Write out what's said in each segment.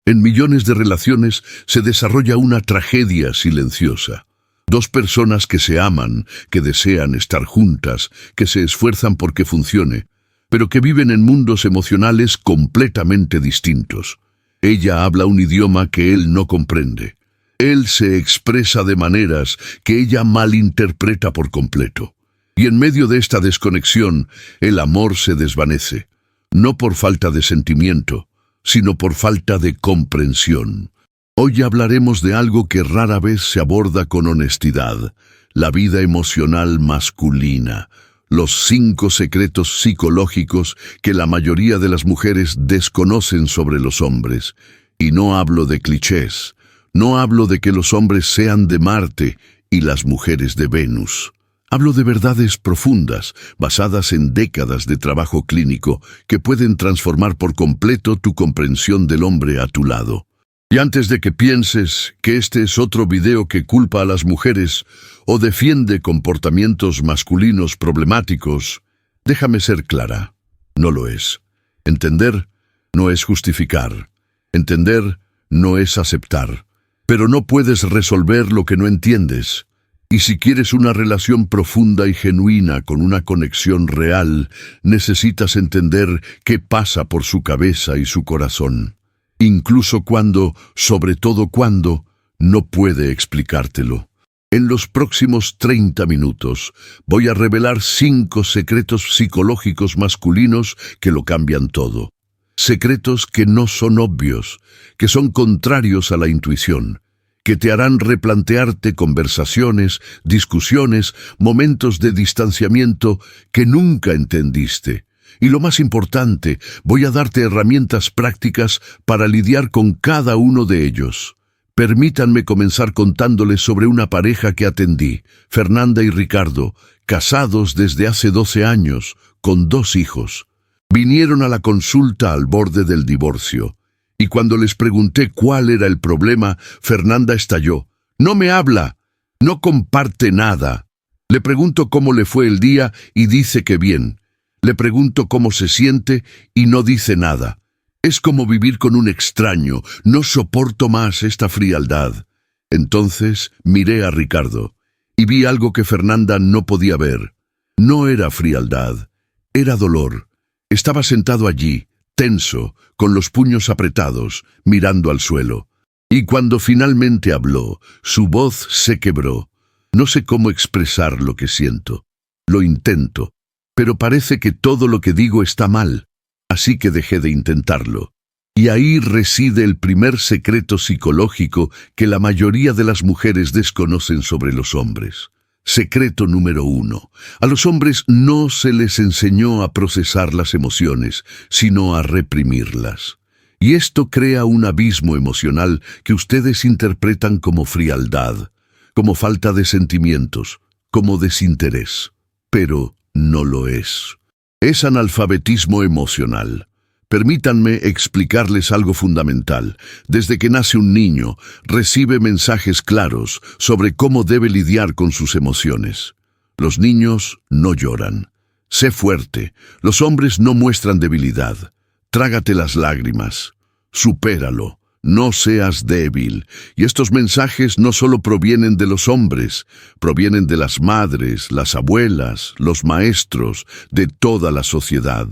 En millones de relaciones se desarrolla una tragedia silenciosa. Dos personas que se aman, que desean estar juntas, que se esfuerzan por que funcione, pero que viven en mundos emocionales completamente distintos. Ella habla un idioma que él no comprende. Él se expresa de maneras que ella malinterpreta por completo. Y en medio de esta desconexión, el amor se desvanece, no por falta de sentimiento, sino por falta de comprensión. Hoy hablaremos de algo que rara vez se aborda con honestidad: la vida emocional masculina, los 5 secretos psicológicos que la mayoría de las mujeres desconocen sobre los hombres. Y no hablo de clichés, no hablo de que los hombres sean de Marte y las mujeres de Venus. Hablo de verdades profundas, basadas en décadas de trabajo clínico, que pueden transformar por completo tu comprensión del hombre a tu lado. Y antes de que pienses que este es otro video que culpa a las mujeres o defiende comportamientos masculinos problemáticos, déjame ser clara: no lo es. Entender no es justificar. Entender no es aceptar. Pero no puedes resolver lo que no entiendes. Y si quieres una relación profunda y genuina con una conexión real, necesitas entender qué pasa por su cabeza y su corazón. Incluso cuando, sobre todo cuando, no puede explicártelo. En los próximos 30 minutos voy a revelar 5 secretos psicológicos masculinos que lo cambian todo. Secretos que no son obvios, que son contrarios a la intuición, que te harán replantearte conversaciones, discusiones, momentos de distanciamiento que nunca entendiste. Y lo más importante, voy a darte herramientas prácticas para lidiar con cada uno de ellos. Permítanme comenzar contándoles sobre una pareja que atendí, Fernanda y Ricardo, casados desde hace 12 años, con 2 hijos. Vinieron a la consulta al borde del divorcio. Y cuando les pregunté cuál era el problema, Fernanda estalló. No me habla, no comparte nada. Le pregunto cómo le fue el día y dice que bien. Le pregunto cómo se siente y no dice nada. Es como vivir con un extraño. No soporto más esta frialdad. Entonces miré a Ricardo y vi algo que Fernanda no podía ver. No era frialdad, era dolor. Estaba sentado allí, tenso, con los puños apretados, mirando al suelo. Y cuando finalmente habló, su voz se quebró. No sé cómo expresar lo que siento. Lo intento, pero parece que todo lo que digo está mal. Así que dejé de intentarlo. Y ahí reside el primer secreto psicológico que la mayoría de las mujeres desconocen sobre los hombres. Secreto número 1. A los hombres no se les enseñó a procesar las emociones, sino a reprimirlas. Y esto crea un abismo emocional que ustedes interpretan como frialdad, como falta de sentimientos, como desinterés. Pero no lo es. Es analfabetismo emocional. Permítanme explicarles algo fundamental. Desde que nace un niño, recibe mensajes claros sobre cómo debe lidiar con sus emociones. Los niños no lloran. Sé fuerte. Los hombres no muestran debilidad. Trágate las lágrimas. Supéralo. No seas débil. Y estos mensajes no solo provienen de los hombres, provienen de las madres, las abuelas, los maestros, de toda la sociedad.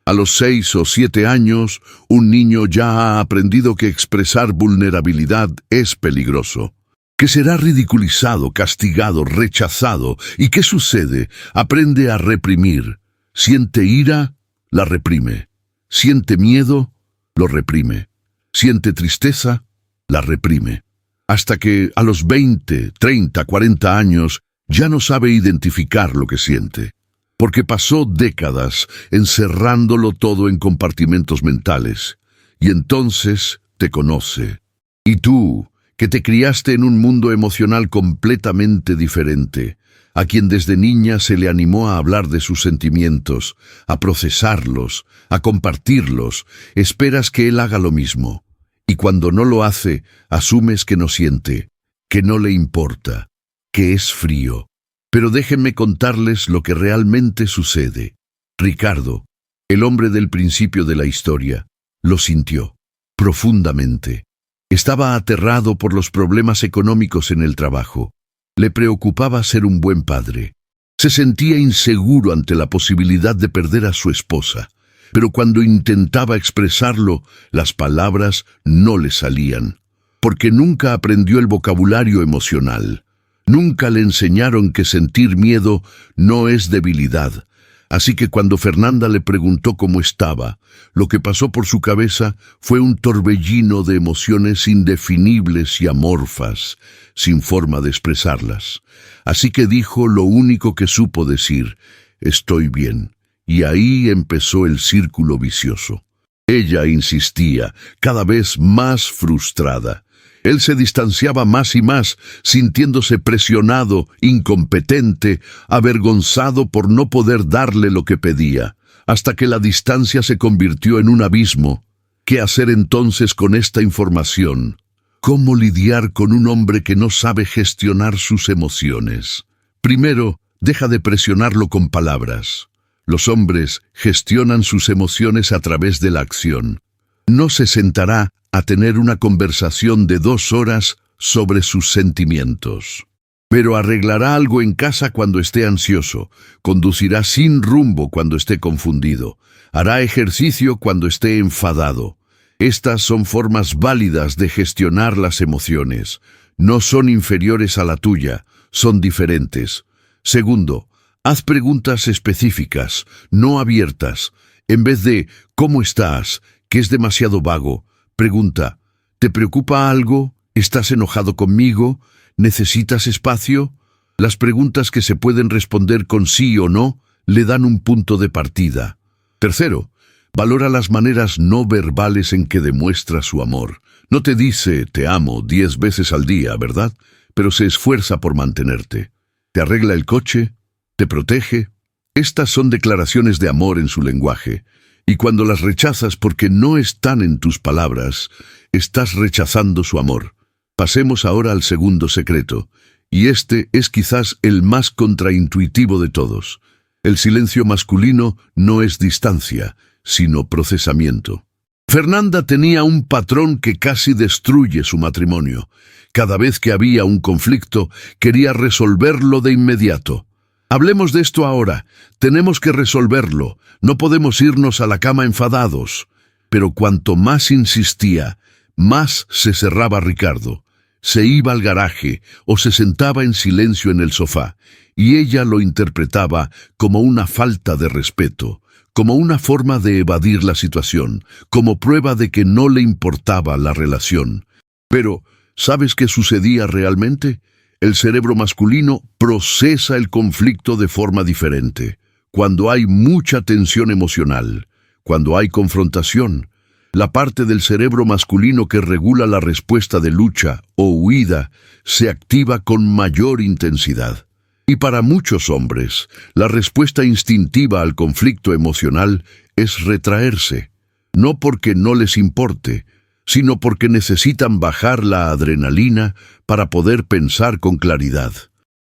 A los 6 o 7 años, un niño ya ha aprendido que expresar vulnerabilidad es peligroso, que será ridiculizado, castigado, rechazado. ¿Y qué sucede? Aprende a reprimir. Siente ira, la reprime. Siente miedo, lo reprime. Siente tristeza, la reprime. Hasta que a los 20, 30, 40 años ya no sabe identificar lo que siente. Porque pasó décadas encerrándolo todo en compartimentos mentales. Y entonces te conoce. Y tú, que te criaste en un mundo emocional completamente diferente, a quien desde niña se le animó a hablar de sus sentimientos, a procesarlos, a compartirlos, esperas que él haga lo mismo. Y cuando no lo hace, asumes que no siente, que no le importa, que es frío. Pero déjenme contarles lo que realmente sucede. Ricardo, el hombre del principio de la historia, lo sintió. profundamente. Estaba aterrado por los problemas económicos en el trabajo. Le preocupaba ser un buen padre. Se sentía inseguro ante la posibilidad de perder a su esposa, pero cuando intentaba expresarlo, las palabras no le salían, porque nunca aprendió el vocabulario emocional. Nunca le enseñaron que sentir miedo no es debilidad. Así que cuando Fernanda le preguntó cómo estaba, lo que pasó por su cabeza fue un torbellino de emociones indefinibles y amorfas, sin forma de expresarlas. Así que dijo lo único que supo decir: «Estoy bien». Y ahí empezó el círculo vicioso. Ella insistía, cada vez más frustrada. Él se distanciaba más y más, sintiéndose presionado, incompetente, avergonzado por no poder darle lo que pedía, hasta que la distancia se convirtió en un abismo. ¿Qué hacer entonces con esta información? ¿Cómo lidiar con un hombre que no sabe gestionar sus emociones? Primero, deja de presionarlo con palabras. Los hombres gestionan sus emociones a través de la acción. No se sentará a tener una conversación de 2 horas sobre sus sentimientos. Pero arreglará algo en casa cuando esté ansioso, conducirá sin rumbo cuando esté confundido, hará ejercicio cuando esté enfadado. Estas son formas válidas de gestionar las emociones. No son inferiores a la tuya, son diferentes. Segundo, haz preguntas específicas, no abiertas. En vez de «¿Cómo estás?», que es demasiado vago, pregunta: ¿te preocupa algo? ¿Estás enojado conmigo? ¿Necesitas espacio? Las preguntas que se pueden responder con sí o no le dan un punto de partida. Tercero, valora las maneras no verbales en que demuestra su amor. No te dice «te amo» 10 veces al día, ¿verdad? Pero se esfuerza por mantenerte. Te arregla el coche, te protege. Estas son declaraciones de amor en su lenguaje. Y cuando las rechazas porque no están en tus palabras, estás rechazando su amor. Pasemos ahora al segundo secreto, y este es quizás el más contraintuitivo de todos. El silencio masculino no es distancia, sino procesamiento. Fernanda tenía un patrón que casi destruye su matrimonio. Cada vez que había un conflicto, quería resolverlo de inmediato. Hablemos de esto ahora. Tenemos que resolverlo. No podemos irnos a la cama enfadados. Pero cuanto más insistía, más se cerraba Ricardo. Se iba al garaje o se sentaba en silencio en el sofá, y ella lo interpretaba como una falta de respeto, como una forma de evadir la situación, como prueba de que no le importaba la relación. Pero, ¿sabes qué sucedía realmente? El cerebro masculino procesa el conflicto de forma diferente. Cuando hay mucha tensión emocional, cuando hay confrontación, la parte del cerebro masculino que regula la respuesta de lucha o huida se activa con mayor intensidad. Y para muchos hombres, la respuesta instintiva al conflicto emocional es retraerse, no porque no les importe, sino porque necesitan bajar la adrenalina para poder pensar con claridad.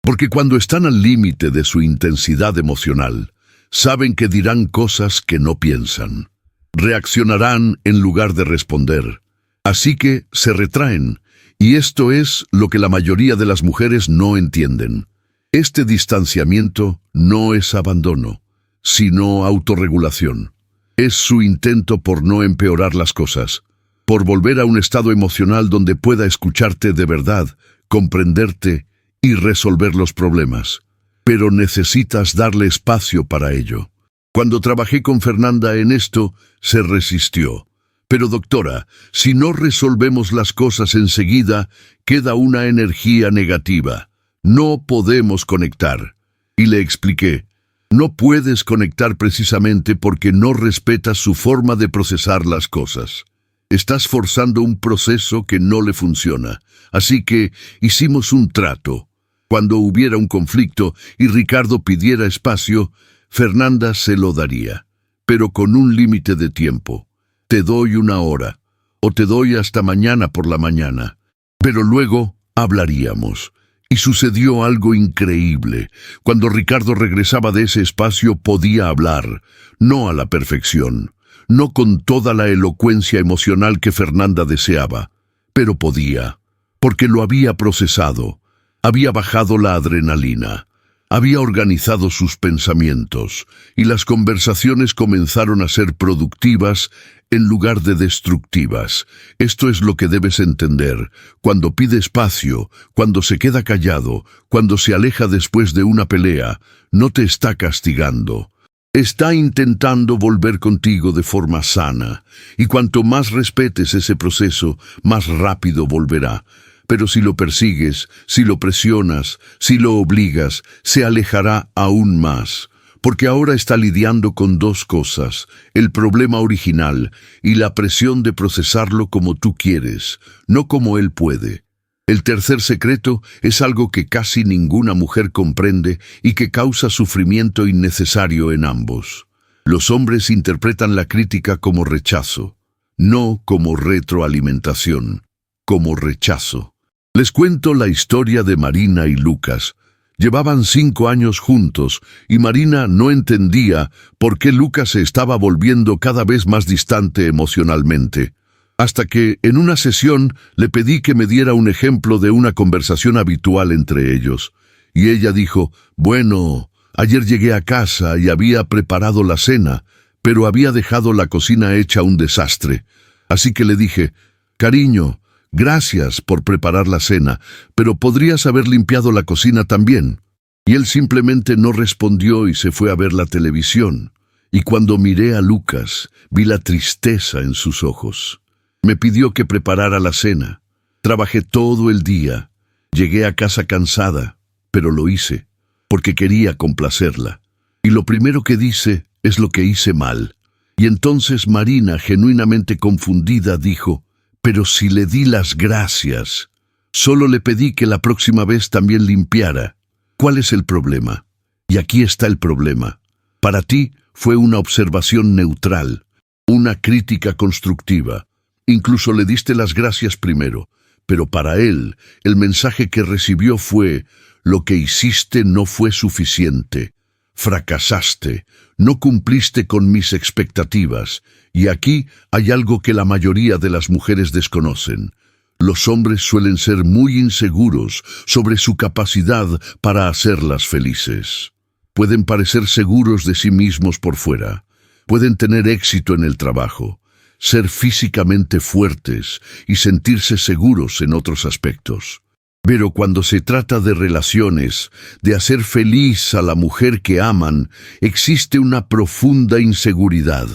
Porque cuando están al límite de su intensidad emocional, saben que dirán cosas que no piensan. Reaccionarán en lugar de responder. Así que se retraen, y esto es lo que la mayoría de las mujeres no entienden. Este distanciamiento no es abandono, sino autorregulación. Es su intento por no empeorar las cosas, por volver a un estado emocional donde pueda escucharte de verdad, comprenderte y resolver los problemas. Pero necesitas darle espacio para ello. Cuando trabajé con Fernanda en esto, se resistió. Pero doctora, si no resolvemos las cosas enseguida, queda una energía negativa. No podemos conectar. Y le expliqué, no puedes conectar precisamente porque no respetas su forma de procesar las cosas. Estás forzando un proceso que no le funciona. Así que hicimos un trato. Cuando hubiera un conflicto y Ricardo pidiera espacio, Fernanda se lo daría, pero con un límite de tiempo. Te doy 1 hora, o te doy hasta mañana por la mañana. Pero luego hablaríamos. Y sucedió algo increíble. Cuando Ricardo regresaba de ese espacio podía hablar, no a la perfección, no con toda la elocuencia emocional que Fernanda deseaba, pero podía, porque lo había procesado, había bajado la adrenalina, había organizado sus pensamientos, y las conversaciones comenzaron a ser productivas en lugar de destructivas. Esto es lo que debes entender. Cuando pide espacio, cuando se queda callado, cuando se aleja después de una pelea, no te está castigando. Está intentando volver contigo de forma sana, y cuanto más respetes ese proceso, más rápido volverá. Pero si lo persigues, si lo presionas, si lo obligas, se alejará aún más. Porque ahora está lidiando con dos cosas, el problema original y la presión de procesarlo como tú quieres, no como él puede. El tercer secreto es algo que casi ninguna mujer comprende y que causa sufrimiento innecesario en ambos. Los hombres interpretan la crítica como rechazo, no como retroalimentación, como rechazo. Les cuento la historia de Marina y Lucas. Llevaban 5 años juntos y Marina no entendía por qué Lucas se estaba volviendo cada vez más distante emocionalmente. Hasta que, en una sesión, le pedí que me diera un ejemplo de una conversación habitual entre ellos. Y ella dijo, bueno, ayer llegué a casa y había preparado la cena, pero había dejado la cocina hecha un desastre. Así que le dije, cariño, gracias por preparar la cena, pero podrías haber limpiado la cocina también. Y él simplemente no respondió y se fue a ver la televisión. Y cuando miré a Lucas, vi la tristeza en sus ojos. Me pidió que preparara la cena. Trabajé todo el día. Llegué a casa cansada, pero lo hice, porque quería complacerla. Y lo primero que dice es lo que hice mal. Y entonces Marina, genuinamente confundida, dijo, pero si le di las gracias, solo le pedí que la próxima vez también limpiara. ¿Cuál es el problema? Y aquí está el problema. Para ti fue una observación neutral, una crítica constructiva. Incluso le diste las gracias primero, pero para él, el mensaje que recibió fue, lo que hiciste no fue suficiente. Fracasaste, no cumpliste con mis expectativas. Y aquí hay algo que la mayoría de las mujeres desconocen. Los hombres suelen ser muy inseguros sobre su capacidad para hacerlas felices. Pueden parecer seguros de sí mismos por fuera. Pueden tener éxito en el trabajo, ser físicamente fuertes y sentirse seguros en otros aspectos. Pero cuando se trata de relaciones, de hacer feliz a la mujer que aman, existe una profunda inseguridad,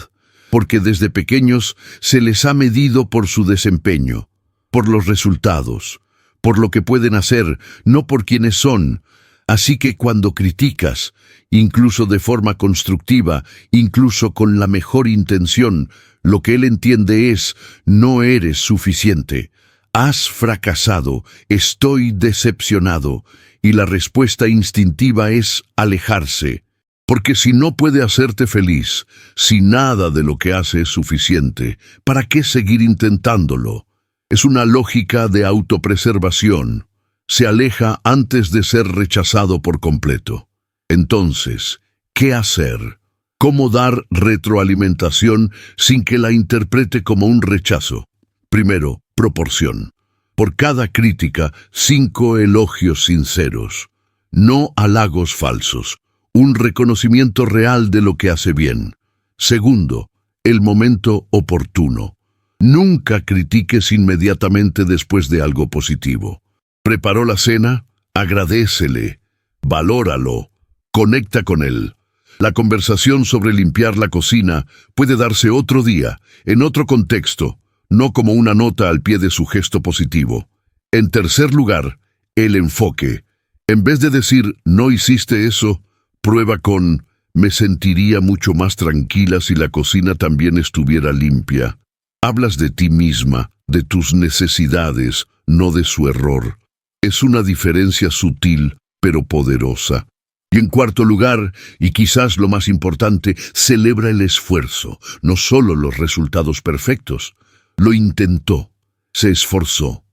porque desde pequeños se les ha medido por su desempeño, por los resultados, por lo que pueden hacer, no por quienes son. Así que cuando criticas, incluso de forma constructiva, incluso con la mejor intención, lo que él entiende es, no eres suficiente. Has fracasado, estoy decepcionado, y la respuesta instintiva es alejarse. Porque si no puede hacerte feliz, si nada de lo que hace es suficiente, ¿para qué seguir intentándolo? Es una lógica de autopreservación. Se aleja antes de ser rechazado por completo. Entonces, ¿qué hacer? ¿Cómo dar retroalimentación sin que la interprete como un rechazo? Primero, proporción. Por cada crítica, 5 elogios sinceros. No halagos falsos. Un reconocimiento real de lo que hace bien. Segundo, el momento oportuno. Nunca critiques inmediatamente después de algo positivo. ¿Preparó la cena? Agradécele, valóralo, conecta con él. La conversación sobre limpiar la cocina puede darse otro día, en otro contexto, no como una nota al pie de su gesto positivo. En tercer lugar, el enfoque. En vez de decir, no hiciste eso, prueba con, me sentiría mucho más tranquila si la cocina también estuviera limpia. Hablas de ti misma, de tus necesidades, no de su error. Es una diferencia sutil, pero poderosa. Y en cuarto lugar, y quizás lo más importante, celebra el esfuerzo, no solo los resultados perfectos. Lo intentó, se esforzó,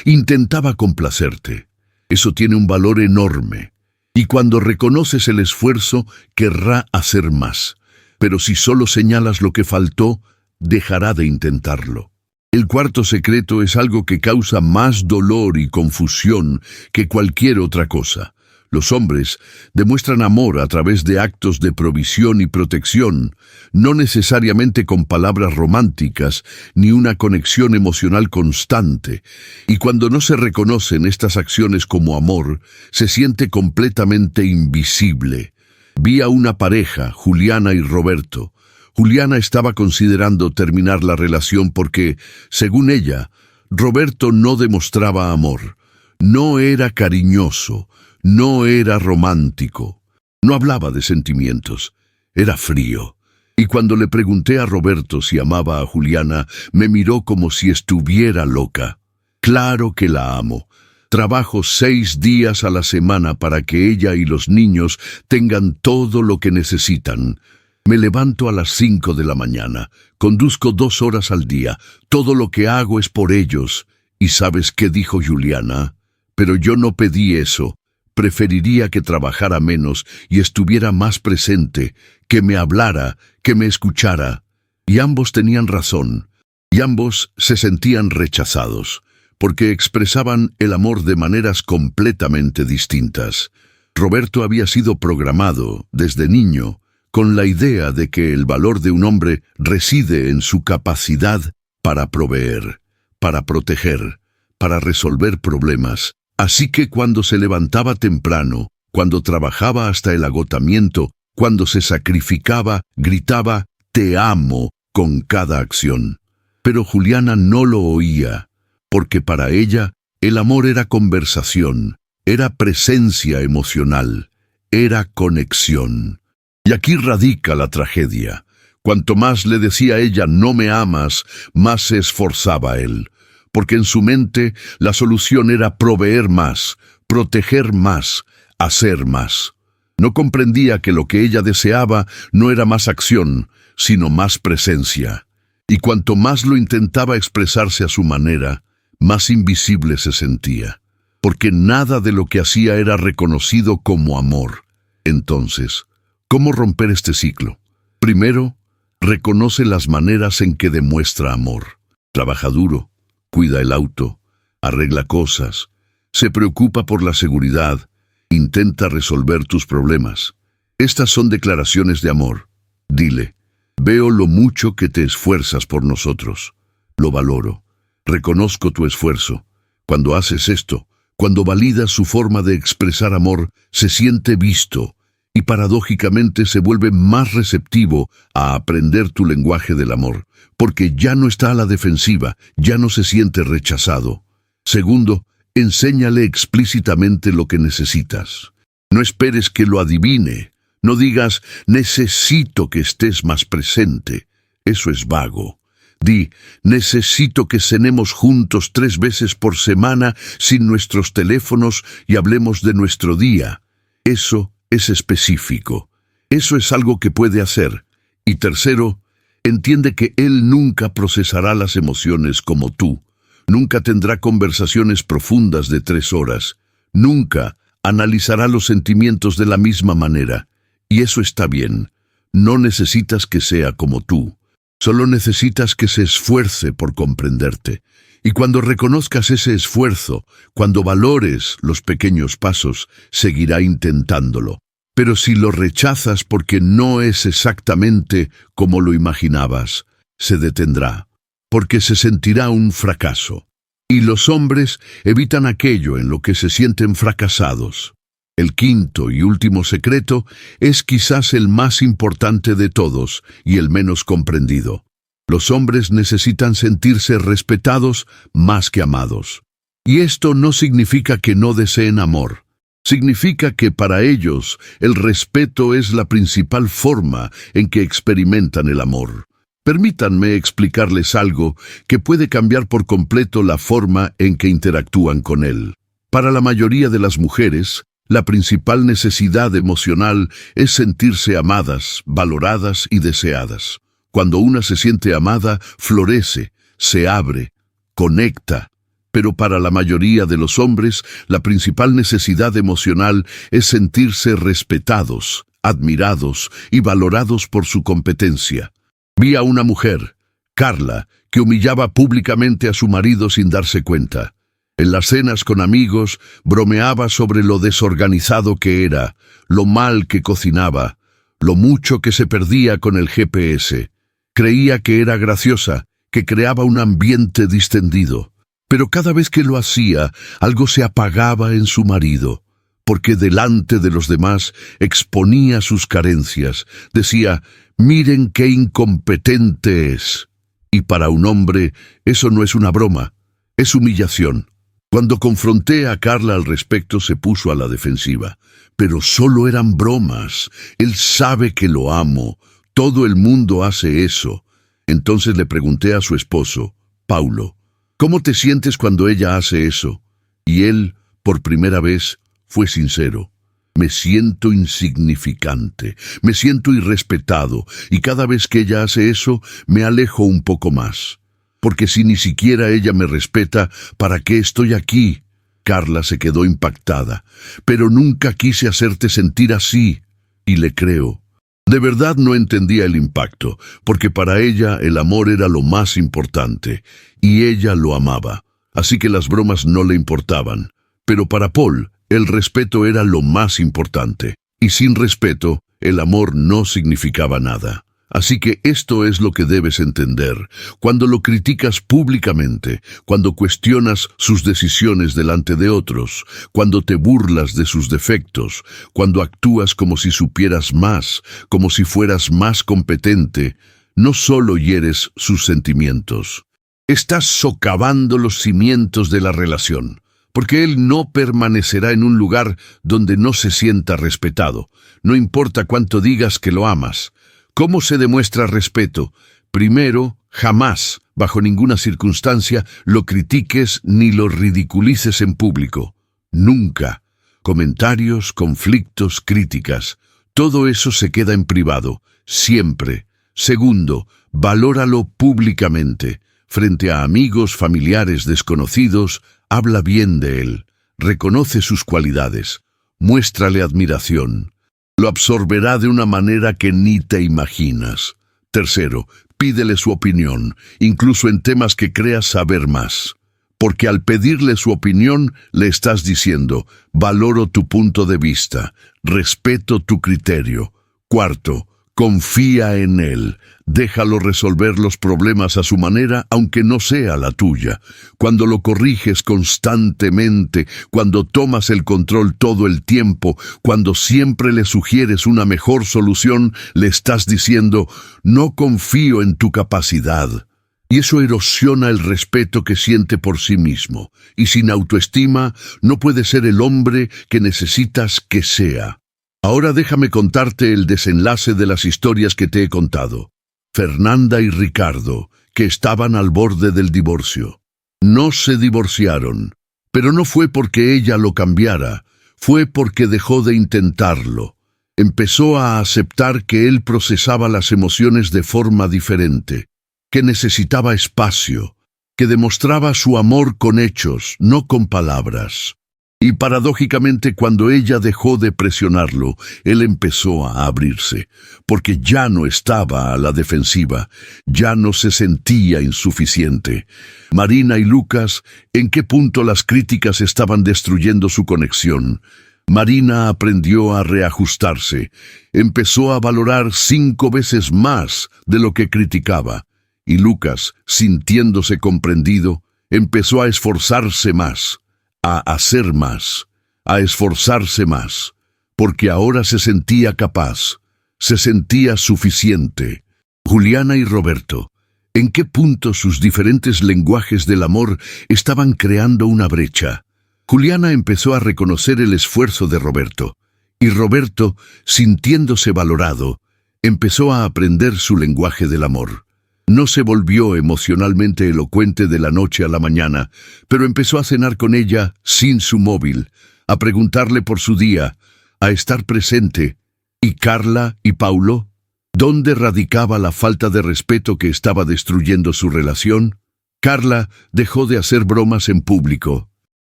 intentaba complacerte. Eso tiene un valor enorme. Y cuando reconoces el esfuerzo, querrá hacer más. pero si solo señalas lo que faltó, dejará de intentarlo. El cuarto secreto es algo que causa más dolor y confusión que cualquier otra cosa. Los hombres demuestran amor a través de actos de provisión y protección, no necesariamente con palabras románticas ni una conexión emocional constante. Y cuando no se reconocen estas acciones como amor, se siente completamente invisible. Vi a una pareja, Juliana y Roberto. Juliana estaba considerando terminar la relación porque, según ella, Roberto no demostraba amor. No era cariñoso. No era romántico, no hablaba de sentimientos, era frío. Y cuando le pregunté a Roberto si amaba a Juliana, me miró como si estuviera loca. Claro que la amo. Trabajo 6 días a la semana para que ella y los niños tengan todo lo que necesitan. Me levanto a las 5 de la mañana, conduzco 2 horas al día, todo lo que hago es por ellos. ¿Y sabes qué dijo Juliana? Pero yo no pedí eso. Preferiría que trabajara menos y estuviera más presente, que me hablara, que me escuchara. Y ambos tenían razón, y ambos se sentían rechazados, porque expresaban el amor de maneras completamente distintas. Roberto había sido programado, desde niño, con la idea de que el valor de un hombre reside en su capacidad para proveer, para proteger, para resolver problemas. Así que cuando se levantaba temprano, cuando trabajaba hasta el agotamiento, cuando se sacrificaba, gritaba, «Te amo», con cada acción. Pero Juliana no lo oía, porque para ella el amor era conversación, era presencia emocional, era conexión. Y aquí radica la tragedia. Cuanto más le decía ella «no me amas», más se esforzaba él. Porque en su mente la solución era proveer más, proteger más, hacer más. No comprendía que lo que ella deseaba no era más acción, sino más presencia. Y cuanto más lo intentaba expresarse a su manera, más invisible se sentía, porque nada de lo que hacía era reconocido como amor. Entonces, ¿cómo romper este ciclo? Primero, reconoce las maneras en que demuestra amor. Trabaja duro. Cuida el auto, arregla cosas, se preocupa por la seguridad, intenta resolver tus problemas. Estas son declaraciones de amor. Dile, veo lo mucho que te esfuerzas por nosotros. Lo valoro. Reconozco tu esfuerzo. Cuando haces esto, cuando validas su forma de expresar amor, se siente visto y paradójicamente se vuelve más receptivo a aprender tu lenguaje del amor, porque ya no está a la defensiva, ya no se siente rechazado. Segundo, enséñale explícitamente lo que necesitas. No esperes que lo adivine. No digas, necesito que estés más presente. Eso es vago. Di, necesito que cenemos juntos 3 veces por semana sin nuestros teléfonos y hablemos de nuestro día. Eso es específico. Eso es algo que puede hacer. Y tercero, entiende que él nunca procesará las emociones como tú. Nunca tendrá conversaciones profundas de 3 horas. Nunca analizará los sentimientos de la misma manera. Y eso está bien. No necesitas que sea como tú. Solo necesitas que se esfuerce por comprenderte. Y cuando reconozcas ese esfuerzo, cuando valores los pequeños pasos, seguirá intentándolo. Pero si lo rechazas porque no es exactamente como lo imaginabas, se detendrá, porque se sentirá un fracaso. Y los hombres evitan aquello en lo que se sienten fracasados. El quinto y último secreto es quizás el más importante de todos y el menos comprendido. Los hombres necesitan sentirse respetados más que amados. Y esto no significa que no deseen amor. Significa que para ellos el respeto es la principal forma en que experimentan el amor. Permítanme explicarles algo que puede cambiar por completo la forma en que interactúan con él. Para la mayoría de las mujeres, la principal necesidad emocional es sentirse amadas, valoradas y deseadas. Cuando una se siente amada, florece, se abre, conecta. Pero para la mayoría de los hombres, la principal necesidad emocional es sentirse respetados, admirados y valorados por su competencia. Vi a una mujer, Carla, que humillaba públicamente a su marido sin darse cuenta. En las cenas con amigos bromeaba sobre lo desorganizado que era, lo mal que cocinaba, lo mucho que se perdía con el GPS. Creía que era graciosa, que creaba un ambiente distendido. Pero cada vez que lo hacía, algo se apagaba en su marido, porque delante de los demás exponía sus carencias. Decía, miren qué incompetente es. Y para un hombre, eso no es una broma, es humillación. Cuando confronté a Carla al respecto, se puso a la defensiva. Pero solo eran bromas. Él sabe que lo amo. Todo el mundo hace eso. Entonces le pregunté a su esposo, Paulo, ¿cómo te sientes cuando ella hace eso? Y él, por primera vez, fue sincero. Me siento insignificante, me siento irrespetado, y cada vez que ella hace eso, me alejo un poco más. Porque si ni siquiera ella me respeta, ¿para qué estoy aquí? Carla se quedó impactada. Pero nunca quise hacerte sentir así. Y le creo. De verdad no entendía el impacto, porque para ella el amor era lo más importante, y ella lo amaba. Así que las bromas no le importaban. Pero para Paul, el respeto era lo más importante. Y sin respeto, el amor no significaba nada. Así que esto es lo que debes entender. Cuando lo criticas públicamente, cuando cuestionas sus decisiones delante de otros, cuando te burlas de sus defectos, cuando actúas como si supieras más, como si fueras más competente, no solo hieres sus sentimientos. Estás socavando los cimientos de la relación, porque él no permanecerá en un lugar donde no se sienta respetado. No importa cuánto digas que lo amas. ¿Cómo se demuestra respeto? Primero, jamás, bajo ninguna circunstancia, lo critiques ni lo ridiculices en público. Nunca. Comentarios, conflictos, críticas. Todo eso se queda en privado. Siempre. Segundo, valóralo públicamente. Frente a amigos, familiares, desconocidos, habla bien de él. Reconoce sus cualidades. Muéstrale admiración. Lo absorberá de una manera que ni te imaginas. Tercero, pídele su opinión, incluso en temas que creas saber más. Porque al pedirle su opinión, le estás diciendo, valoro tu punto de vista, respeto tu criterio. Cuarto, confía en él. Déjalo resolver los problemas a su manera, aunque no sea la tuya. Cuando lo corriges constantemente, cuando tomas el control todo el tiempo, cuando siempre le sugieres una mejor solución, le estás diciendo, no confío en tu capacidad. Y eso erosiona el respeto que siente por sí mismo. Y sin autoestima, no puede ser el hombre que necesitas que sea. Ahora déjame contarte el desenlace de las historias que te he contado. Fernanda y Ricardo, que estaban al borde del divorcio. No se divorciaron, pero no fue porque ella lo cambiara, fue porque dejó de intentarlo. Empezó a aceptar que él procesaba las emociones de forma diferente, que necesitaba espacio, que demostraba su amor con hechos, no con palabras. Y paradójicamente, cuando ella dejó de presionarlo, él empezó a abrirse, porque ya no estaba a la defensiva, ya no se sentía insuficiente. Marina y Lucas, ¿en qué punto las críticas estaban destruyendo su conexión? Marina aprendió a reajustarse, empezó a valorar 5 veces más de lo que criticaba, y Lucas, sintiéndose comprendido, empezó a esforzarse más. A hacer más, a esforzarse más, porque ahora se sentía capaz, se sentía suficiente. Juliana y Roberto, ¿en qué punto sus diferentes lenguajes del amor estaban creando una brecha? Juliana empezó a reconocer el esfuerzo de Roberto, y Roberto, sintiéndose valorado, empezó a aprender su lenguaje del amor. No se volvió emocionalmente elocuente de la noche a la mañana, pero empezó a cenar con ella sin su móvil, a preguntarle por su día, a estar presente. ¿Y Carla y Paulo? ¿Dónde radicaba la falta de respeto que estaba destruyendo su relación? Carla dejó de hacer bromas en público.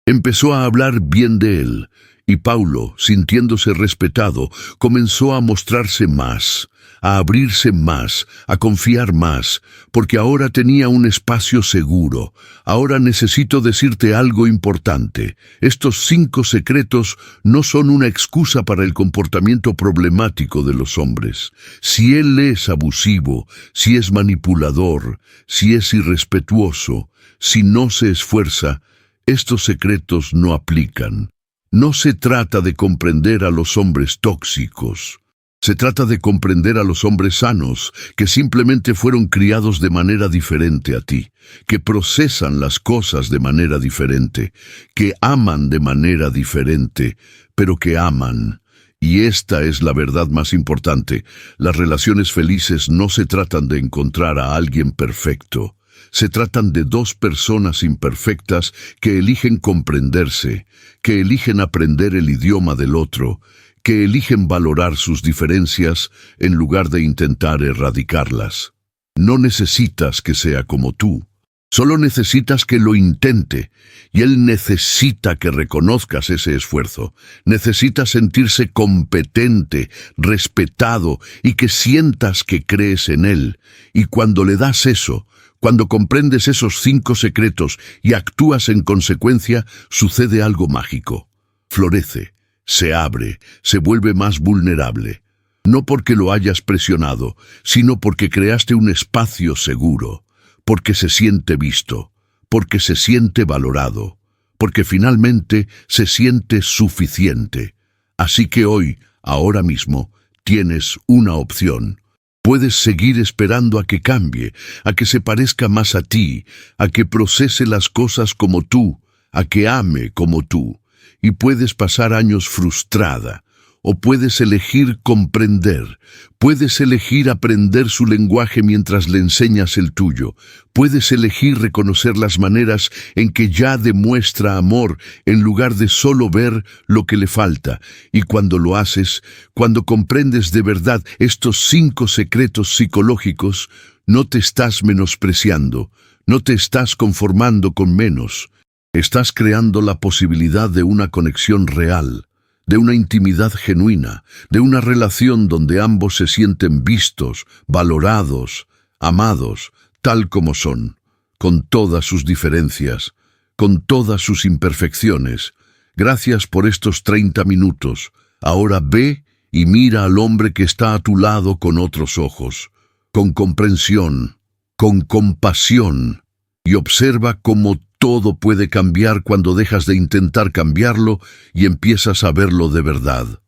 Empezó a hablar bien de él, Y Paulo, sintiéndose respetado, comenzó a mostrarse más, a abrirse más, a confiar más, porque ahora tenía un espacio seguro. Ahora necesito decirte algo importante. Estos 5 secretos no son una excusa para el comportamiento problemático de los hombres. Si él es abusivo, si es manipulador, si es irrespetuoso, si no se esfuerza, estos secretos no aplican. No se trata de comprender a los hombres tóxicos. Se trata de comprender a los hombres sanos, que simplemente fueron criados de manera diferente a ti, que procesan las cosas de manera diferente, que aman de manera diferente, pero que aman. Y esta es la verdad más importante. Las relaciones felices no se tratan de encontrar a alguien perfecto. Se tratan de 2 personas imperfectas que eligen comprenderse, que eligen aprender el idioma del otro, que eligen valorar sus diferencias en lugar de intentar erradicarlas. No necesitas que sea como tú, solo necesitas que lo intente, y él necesita que reconozcas ese esfuerzo. Necesita sentirse competente, respetado, y que sientas que crees en él. Y cuando le das eso, cuando comprendes esos 5 secretos y actúas en consecuencia, sucede algo mágico. Florece, se abre, se vuelve más vulnerable. No porque lo hayas presionado, sino porque creaste un espacio seguro, porque se siente visto, porque se siente valorado, porque finalmente se siente suficiente. Así que hoy, ahora mismo, tienes una opción. Puedes seguir esperando a que cambie, a que se parezca más a ti, a que procese las cosas como tú, a que ame como tú. Y puedes pasar años frustrada, o puedes elegir comprender, puedes elegir aprender su lenguaje mientras le enseñas el tuyo, puedes elegir reconocer las maneras en que ya demuestra amor en lugar de solo ver lo que le falta. Y cuando lo haces, cuando comprendes de verdad estos 5 secretos psicológicos, no te estás menospreciando, no te estás conformando con menos. Estás creando la posibilidad de una conexión real, de una intimidad genuina, de una relación donde ambos se sienten vistos, valorados, amados, tal como son, con todas sus diferencias, con todas sus imperfecciones. Gracias por estos 30 minutos. Ahora ve y mira al hombre que está a tu lado con otros ojos, con comprensión, con compasión, y observa cómo todo puede cambiar cuando dejas de intentar cambiarlo y empiezas a verlo de verdad.